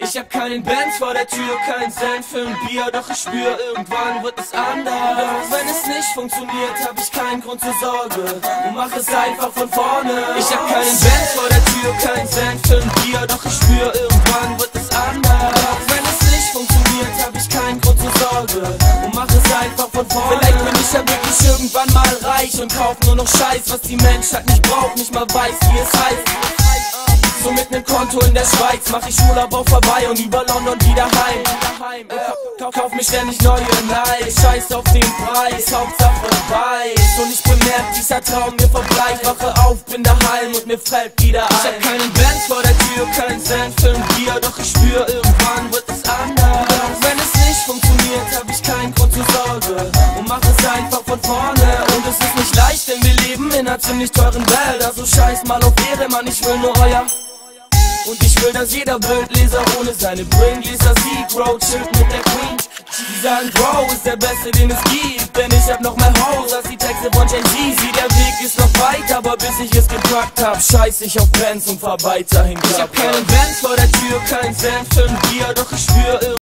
Ich hab keinen Benz vor der Tür, kein Cent für ein Bier, doch ich spür, irgendwann wird es anders. Doch wenn es nicht funktioniert, hab ich keinen Grund zur Sorge und mach es einfach von vorne. Ich hab keinen Benz vor der Tür, kein Cent für ein Bier, doch ich spür, irgendwann wird es anders. Doch wenn es nicht funktioniert, hab ich keinen Grund zur Sorge und mach es einfach von vorne. Vielleicht bin ich ja wirklich irgendwann mal reich und kauf nur noch Scheiß, was die Menschheit nicht braucht, nicht mal weiß, wie es heißt. So mit nem Konto in der Schweiz mach ich Urlaub vorbei und über London wieder heim. Kauf mir ständig neue Nikes, scheiß auf den Preis, Hauptsache weiß. Und ich bemerk, dieser Traum mir verbleicht. Wache auf, bin daheim und mir fällt wieder ein. Ich hab keinen Benz vor der Tür, kein Cent für ein Bier, doch ich spür, irgendwann wird es anders. Doch wenn es nicht funktioniert, hab ich keinen Grund zur Sorge und mach es einfach von vorne. Und es ist nicht leicht, denn wir leben in einer ziemlich teuren Welt. Also scheiß mal auf Ehre, Mann, ich will nur euer. Und ich will, dass jeder Bildleser ohne seine Brillengläser sieht. Bro, chillt mit der Queen. Die sagen, Bro ist der Beste, den es gibt. Denn ich hab noch mehr Hoes als die Texte von Gen Z. Der Weg ist noch weit, aber bis ich es gepackt hab, scheiß ich auf Benz und fahr weiterhin. Ich hab keinen Benz vor der Tür, kein Cent für ein Bier, doch ich spür